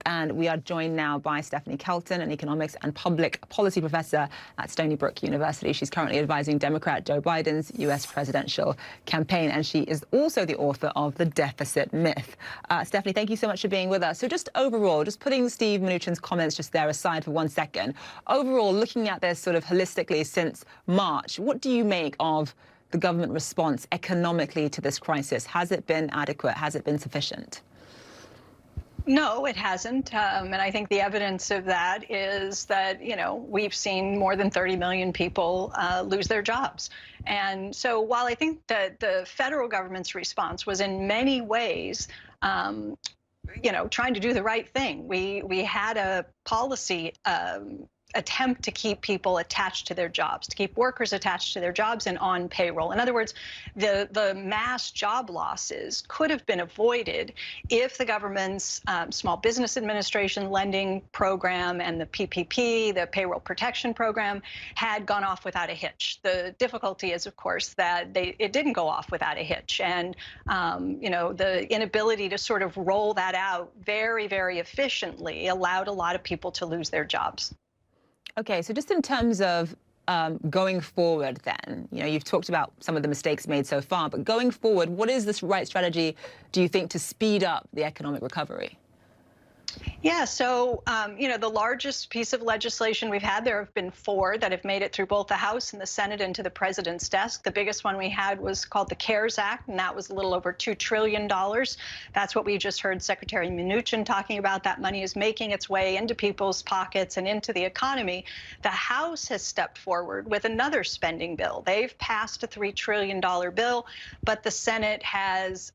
And we are joined now by Stephanie Kelton, an economics and public policy professor at Stony Brook University. She's currently advising Democrat Joe Biden's U.S. presidential campaign, and she is also the author of The Deficit Myth. Stephanie, thank you so much for being with us. So just overall, just putting Steve Mnuchin's comments just there aside for 1 second, overall, looking at this sort of holistically since March, what do you make of the government response economically to this crisis? Has it been adequate? Has it been sufficient? No, it hasn't. And I think the evidence of that is that, we've seen more than 30 million people lose their jobs. And so while I think that the federal government's response was in many ways, trying to do the right thing, we had a policy attempt to keep people attached to their jobs, to keep workers attached to their jobs and on payroll. In other words, the mass job losses could have been avoided if the government's Small Business Administration lending program and the PPP, the payroll protection program, had gone off without a hitch. The difficulty is, of course, that it didn't go off without a hitch. And, the inability to sort of roll that out very, very efficiently allowed a lot of people to lose their jobs. Okay, so just in terms of going forward then, you've talked about some of the mistakes made so far, but going forward, what is this right strategy, do you think, to speed up the economic recovery? Yeah, so, the largest piece of legislation we've had, there have been 4 that have made it through both the House and the Senate and to the president's desk. The biggest one we had was called the CARES Act, and that was a little over $2 trillion. That's what we just heard Secretary Mnuchin talking about. That money is making its way into people's pockets and into the economy. The House has stepped forward with another spending bill. They've passed a $3 trillion bill, but the Senate has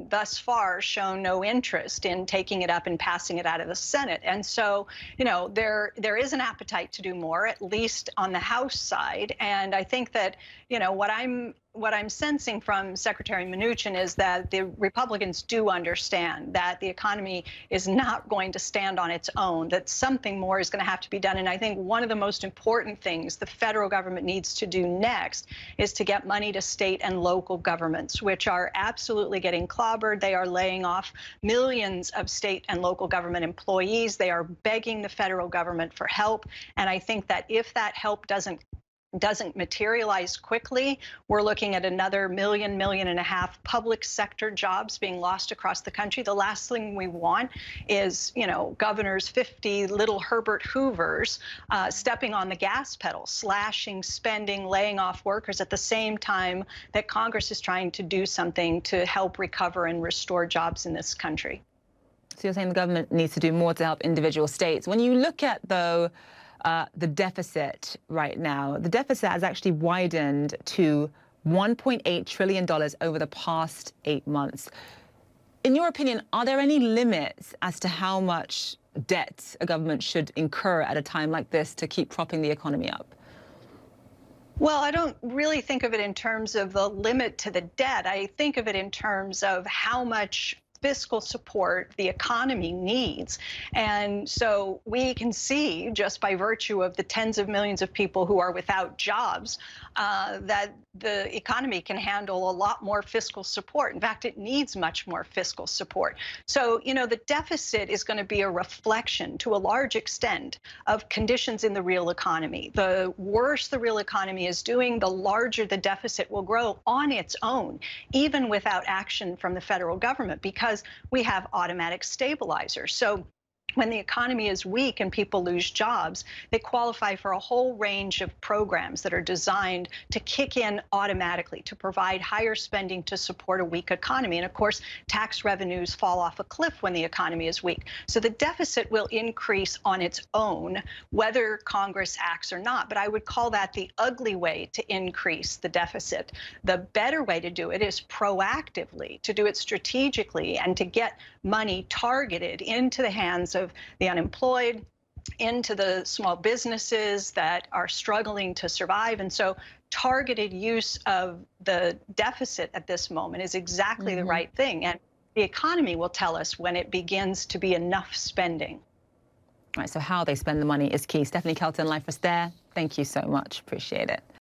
thus far shown no interest in taking it up and passing it out of the Senate. And so, there is an appetite to do more, at least on the House side. And I think that, what I'm sensing from Secretary Mnuchin is that the Republicans do understand that the economy is not going to stand on its own, that something more is going to have to be done. And I think one of the most important things the federal government needs to do next is to get money to state and local governments, which are absolutely getting clobbered. They are laying off millions of state and local government employees. They are begging the federal government for help. And I think that if that help doesn't materialize quickly, we're looking at another million and a half public sector jobs being lost across the country. The last thing we want is, governors 50 little Herbert Hoovers stepping on the gas pedal, slashing spending, laying off workers at the same time that Congress is trying to do something to help recover and restore jobs in this country. So you're saying the government needs to do more to help individual states. When you look at, though, the deficit right now, the deficit has actually widened to $1.8 trillion over the past 8 months. In your opinion, are there any limits as to how much debt a government should incur at a time like this to keep propping the economy up? Well, I don't really think of it in terms of the limit to the debt. I think of it in terms of how much fiscal support the economy needs. And so we can see, just by virtue of the tens of millions of people who are without jobs, that the economy can handle a lot more fiscal support. In fact, it needs much more fiscal support. So, the deficit is going to be a reflection, to a large extent, of conditions in the real economy. The worse the real economy is doing, the larger the deficit will grow on its own, even without action from the federal government, because we have automatic stabilizers. So when the economy is weak and people lose jobs, they qualify for a whole range of programs that are designed to kick in automatically, to provide higher spending to support a weak economy. And of course, tax revenues fall off a cliff when the economy is weak. So the deficit will increase on its own, whether Congress acts or not. But I would call that the ugly way to increase the deficit. The better way to do it is proactively, to do it strategically, and to get money targeted into the hands of the unemployed, into the small businesses that are struggling to survive. And so targeted use of the deficit at this moment is exactly the right thing. And the economy will tell us when it begins to be enough spending. Right, so how they spend the money is key. Stephanie Kelton, live for us there. Thank you so much. Appreciate it.